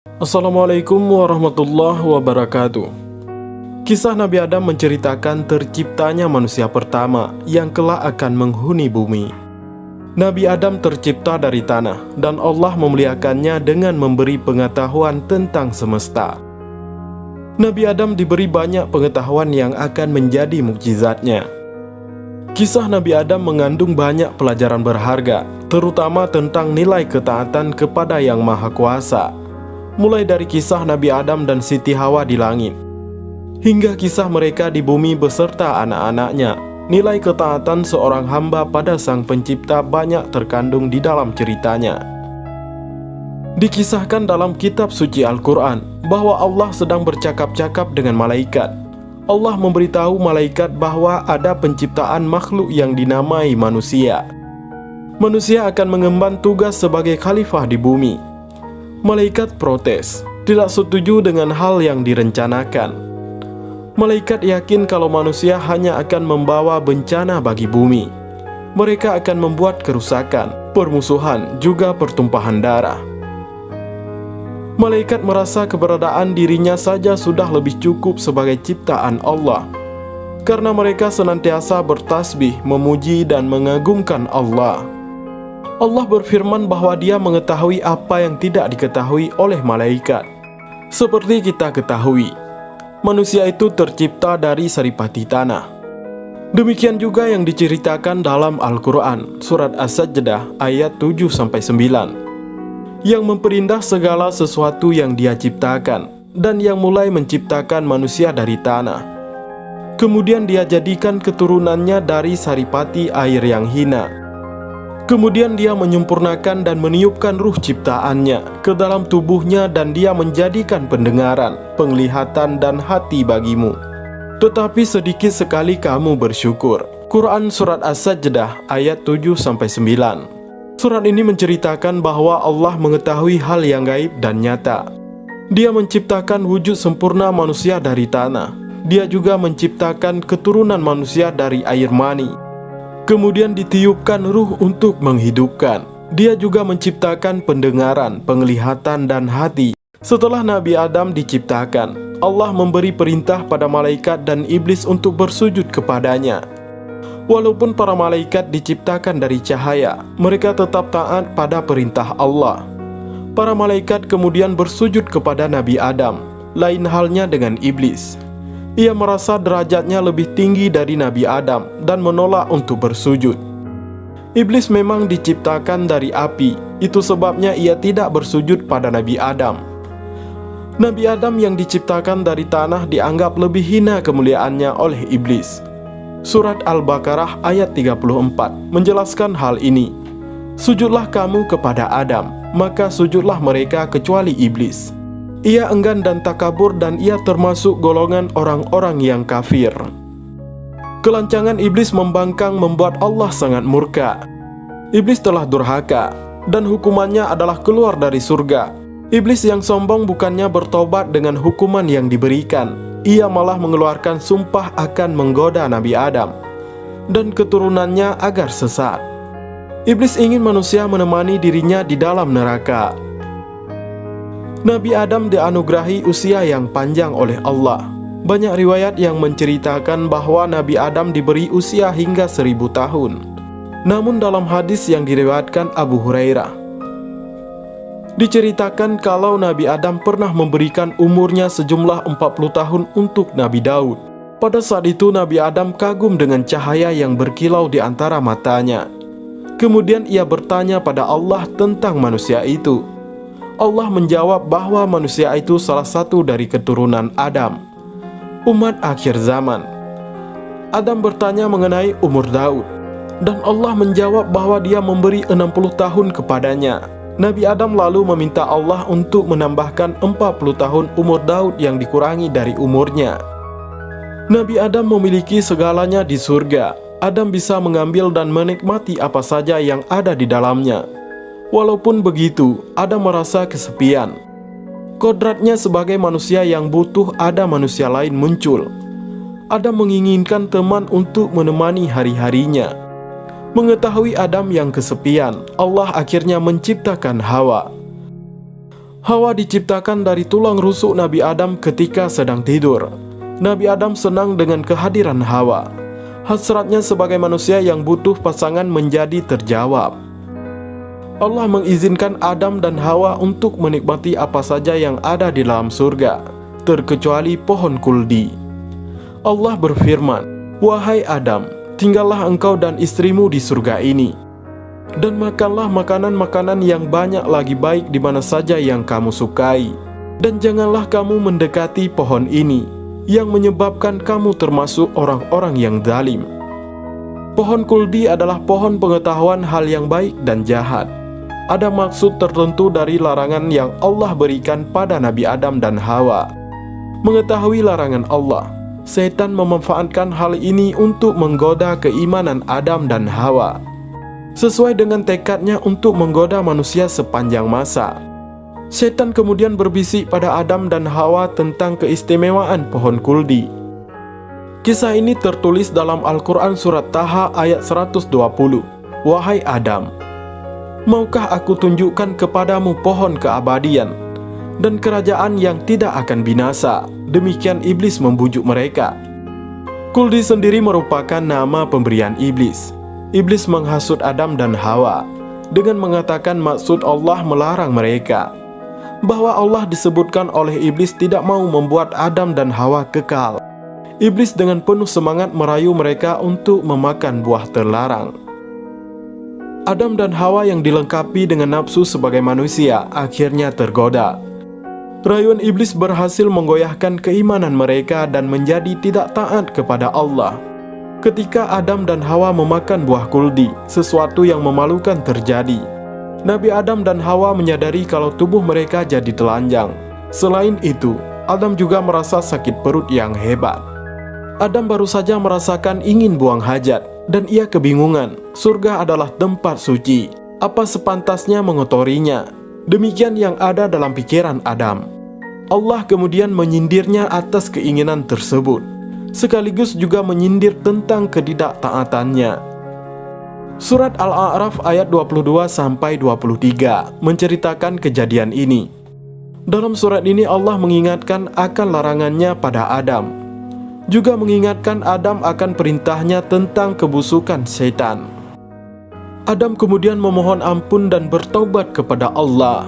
Assalamualaikum warahmatullahi wabarakatuh. Kisah Nabi Adam menceritakan terciptanya manusia pertama yang kelak akan menghuni bumi. Nabi Adam tercipta dari tanah dan Allah memuliakannya dengan memberi pengetahuan tentang semesta. Nabi Adam diberi banyak pengetahuan yang akan menjadi mukjizatnya. Kisah Nabi Adam mengandung banyak pelajaran berharga, terutama tentang nilai ketaatan kepada Yang Maha Kuasa. Mulai dari kisah Nabi Adam dan Siti Hawa di langit, hingga kisah mereka di bumi beserta anak-anaknya. Nilai ketaatan seorang hamba pada Sang Pencipta banyak terkandung di dalam ceritanya. Dikisahkan dalam kitab suci Al-Quran bahwa Allah sedang bercakap-cakap dengan malaikat. Allah memberitahu malaikat bahwa ada penciptaan makhluk yang dinamai manusia. Manusia akan mengemban tugas sebagai khalifah di bumi. Malaikat protes, tidak setuju dengan hal yang direncanakan. Malaikat yakin kalau manusia hanya akan membawa bencana bagi bumi. Mereka akan membuat kerusakan, permusuhan, juga pertumpahan darah. Malaikat merasa keberadaan dirinya saja sudah lebih cukup sebagai ciptaan Allah, karena mereka senantiasa bertasbih, memuji, dan mengagungkan Allah. Allah berfirman bahwa Dia mengetahui apa yang tidak diketahui oleh malaikat. Seperti kita ketahui, manusia itu tercipta dari saripati tanah. Demikian juga yang diceritakan dalam Al-Quran, surat As-Sajdah ayat 7-9, yang memperindah segala sesuatu yang Dia ciptakan, dan yang mulai menciptakan manusia dari tanah. Kemudian Dia jadikan keturunannya dari saripati air yang hina. Kemudian Dia menyempurnakan dan meniupkan ruh ciptaannya ke dalam tubuhnya, dan Dia menjadikan pendengaran, penglihatan, dan hati bagimu. Tetapi sedikit sekali kamu bersyukur. Quran Surat As-Sajdah ayat 7-9. Surat ini menceritakan bahwa Allah mengetahui hal yang gaib dan nyata. Dia menciptakan wujud sempurna manusia dari tanah. Dia juga menciptakan keturunan manusia dari air mani. Kemudian ditiupkan ruh untuk menghidupkan. Dia juga menciptakan pendengaran, penglihatan, dan hati. Setelah Nabi Adam diciptakan, Allah memberi perintah pada malaikat dan iblis untuk bersujud kepadanya. Walaupun para malaikat diciptakan dari cahaya, mereka tetap taat pada perintah Allah. Para malaikat kemudian bersujud kepada Nabi Adam. Lain halnya dengan iblis. Ia merasa derajatnya lebih tinggi dari Nabi Adam dan menolak untuk bersujud. Iblis memang diciptakan dari api, itu sebabnya ia tidak bersujud pada Nabi Adam. Nabi Adam yang diciptakan dari tanah dianggap lebih hina kemuliaannya oleh iblis. Surat Al-Baqarah ayat 34 menjelaskan hal ini. Sujudlah kamu kepada Adam, maka sujudlah mereka kecuali iblis. Ia enggan dan takabur, dan ia termasuk golongan orang-orang yang kafir. Kelancangan iblis membangkang membuat Allah sangat murka. Iblis telah durhaka, dan hukumannya adalah keluar dari surga. Iblis yang sombong bukannya bertobat dengan hukuman yang diberikan. Ia malah mengeluarkan sumpah akan menggoda Nabi Adam dan keturunannya agar sesat. Iblis ingin manusia menemani dirinya di dalam neraka. Nabi Adam dianugerahi usia yang panjang oleh Allah. Banyak riwayat yang menceritakan bahwa Nabi Adam diberi usia hingga 1000 tahun. Namun dalam hadis yang diriwayatkan Abu Hurairah, diceritakan kalau Nabi Adam pernah memberikan umurnya sejumlah 40 tahun untuk Nabi Daud. Pada saat itu Nabi Adam kagum dengan cahaya yang berkilau di antara matanya. Kemudian ia bertanya pada Allah tentang manusia itu. Allah menjawab bahwa manusia itu salah satu dari keturunan Adam, umat akhir zaman. Adam bertanya mengenai umur Daud, dan Allah menjawab bahwa Dia memberi 60 tahun kepadanya. Nabi Adam lalu meminta Allah untuk menambahkan 40 tahun umur Daud yang dikurangi dari umurnya. Nabi Adam memiliki segalanya di surga. Adam bisa mengambil dan menikmati apa saja yang ada di dalamnya. Walaupun begitu, Adam merasa kesepian. Kodratnya sebagai manusia yang butuh ada manusia lain muncul. Adam menginginkan teman untuk menemani hari-harinya. Mengetahui Adam yang kesepian, Allah akhirnya menciptakan Hawa. Hawa diciptakan dari tulang rusuk Nabi Adam ketika sedang tidur. Nabi Adam senang dengan kehadiran Hawa. Hasratnya sebagai manusia yang butuh pasangan menjadi terjawab. Allah mengizinkan Adam dan Hawa untuk menikmati apa saja yang ada di dalam surga, terkecuali pohon kuldi. Allah berfirman, "Wahai Adam, tinggallah engkau dan istrimu di surga ini, dan makanlah makanan-makanan yang banyak lagi baik di mana saja yang kamu sukai. Dan janganlah kamu mendekati pohon ini, yang menyebabkan kamu termasuk orang-orang yang zalim." Pohon kuldi adalah pohon pengetahuan hal yang baik dan jahat. Ada maksud tertentu dari larangan yang Allah berikan pada Nabi Adam dan Hawa. Mengetahui larangan Allah, setan memanfaatkan hal ini untuk menggoda keimanan Adam dan Hawa. Sesuai dengan tekadnya untuk menggoda manusia sepanjang masa, setan kemudian berbisik pada Adam dan Hawa tentang keistimewaan pohon kuldi. Kisah ini tertulis dalam Al-Quran Surat Taha ayat 120. "Wahai Adam, maukah aku tunjukkan kepadamu pohon keabadian dan kerajaan yang tidak akan binasa?" Demikian iblis membujuk mereka. Kuldi sendiri merupakan nama pemberian iblis. Iblis menghasut Adam dan Hawa dengan mengatakan maksud Allah melarang mereka. Bahwa Allah disebutkan oleh iblis tidak mau membuat Adam dan Hawa kekal. Iblis dengan penuh semangat merayu mereka untuk memakan buah terlarang. Adam dan Hawa yang dilengkapi dengan nafsu sebagai manusia akhirnya tergoda. Rayuan iblis berhasil menggoyahkan keimanan mereka dan menjadi tidak taat kepada Allah. Ketika Adam dan Hawa memakan buah kuldi, sesuatu yang memalukan terjadi. Nabi Adam dan Hawa menyadari kalau tubuh mereka jadi telanjang. Selain itu, Adam juga merasa sakit perut yang hebat. Adam baru saja merasakan ingin buang hajat, dan ia kebingungan. Surga adalah tempat suci. Apa sepantasnya mengotorinya? Demikian yang ada dalam pikiran Adam. Allah kemudian menyindirnya atas keinginan tersebut, sekaligus juga menyindir tentang ketidaktaatannya. Surat Al-A'raf ayat 22-23 menceritakan kejadian ini. Dalam surat ini Allah mengingatkan akan larangannya pada Adam, juga mengingatkan Adam akan perintahnya tentang kebusukan setan. Adam kemudian memohon ampun dan bertaubat kepada Allah.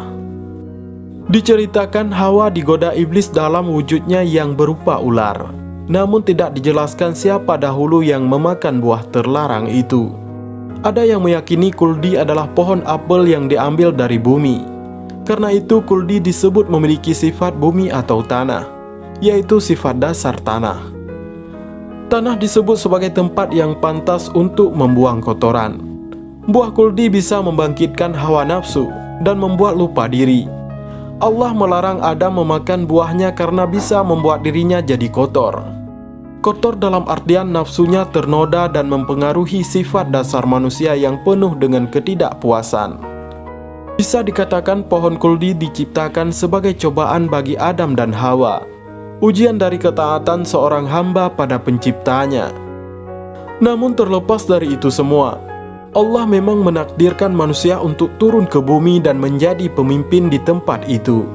Diceritakan Hawa digoda iblis dalam wujudnya yang berupa ular. Namun tidak dijelaskan siapa dahulu yang memakan buah terlarang itu. Ada yang meyakini kuldi adalah pohon apel yang diambil dari bumi. Karena itu kuldi disebut memiliki sifat bumi atau tanah, yaitu sifat dasar tanah. Tanah disebut sebagai tempat yang pantas untuk membuang kotoran. Buah kuldi bisa membangkitkan hawa nafsu dan membuat lupa diri. Allah melarang Adam memakan buahnya karena bisa membuat dirinya jadi kotor. Kotor dalam artian nafsunya ternoda dan mempengaruhi sifat dasar manusia yang penuh dengan ketidakpuasan. Bisa dikatakan pohon kuldi diciptakan sebagai cobaan bagi Adam dan Hawa, ujian dari ketaatan seorang hamba pada penciptanya. Namun terlepas dari itu semua, Allah memang menakdirkan manusia untuk turun ke bumi dan menjadi pemimpin di tempat itu.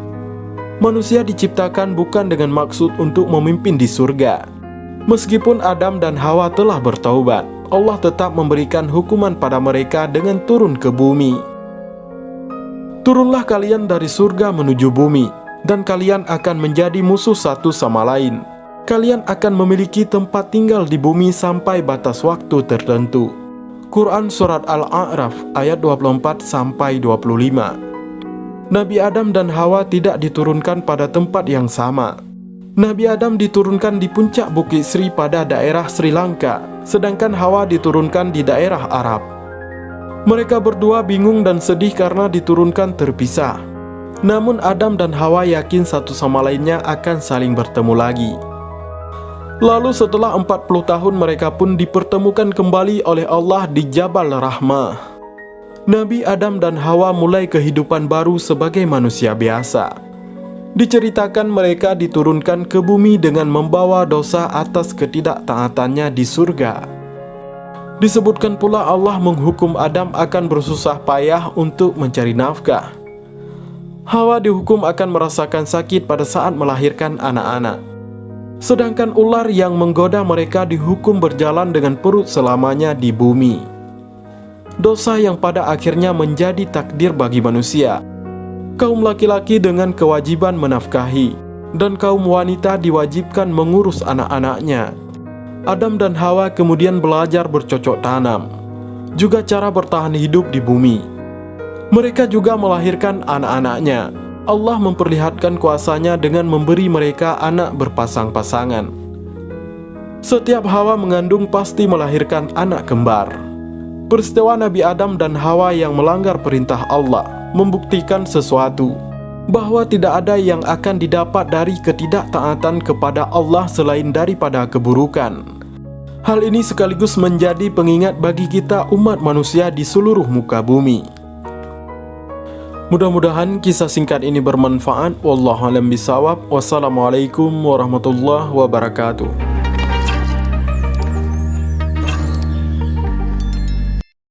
Manusia diciptakan bukan dengan maksud untuk memimpin di surga. Meskipun Adam dan Hawa telah bertaubat, Allah tetap memberikan hukuman pada mereka dengan turun ke bumi. Turunlah kalian dari surga menuju bumi, dan kalian akan menjadi musuh satu sama lain. Kalian akan memiliki tempat tinggal di bumi sampai batas waktu tertentu. Quran Surat Al-A'raf ayat 24-25. Nabi Adam dan Hawa tidak diturunkan pada tempat yang sama. Nabi Adam diturunkan di puncak Bukit Sri pada daerah Sri Lanka, sedangkan Hawa diturunkan di daerah Arab. Mereka berdua bingung dan sedih karena diturunkan terpisah. Namun Adam dan Hawa yakin satu sama lainnya akan saling bertemu lagi. Lalu setelah 40 tahun mereka pun dipertemukan kembali oleh Allah di Jabal Rahmah. Nabi Adam dan Hawa mulai kehidupan baru sebagai manusia biasa. Diceritakan mereka diturunkan ke bumi dengan membawa dosa atas ketidaktaatannya di surga. Disebutkan pula Allah menghukum Adam akan bersusah payah untuk mencari nafkah. Hawa dihukum akan merasakan sakit pada saat melahirkan anak-anak. Sedangkan ular yang menggoda mereka dihukum berjalan dengan perut selamanya di bumi. Dosa yang pada akhirnya menjadi takdir bagi manusia. Kaum laki-laki dengan kewajiban menafkahi, dan kaum wanita diwajibkan mengurus anak-anaknya. Adam dan Hawa kemudian belajar bercocok tanam, juga cara bertahan hidup di bumi. Mereka juga melahirkan anak-anaknya. Allah memperlihatkan kuasanya dengan memberi mereka anak berpasang-pasangan. Setiap Hawa mengandung pasti melahirkan anak kembar. Peristiwa Nabi Adam dan Hawa yang melanggar perintah Allah membuktikan sesuatu, bahwa tidak ada yang akan didapat dari ketidaktaatan kepada Allah selain daripada keburukan. Hal ini sekaligus menjadi pengingat bagi kita umat manusia di seluruh muka bumi. Mudah-mudahan kisah singkat ini bermanfaat. Wallahu a'lam bishawab. Wassalamualaikum warahmatullahi wabarakatuh.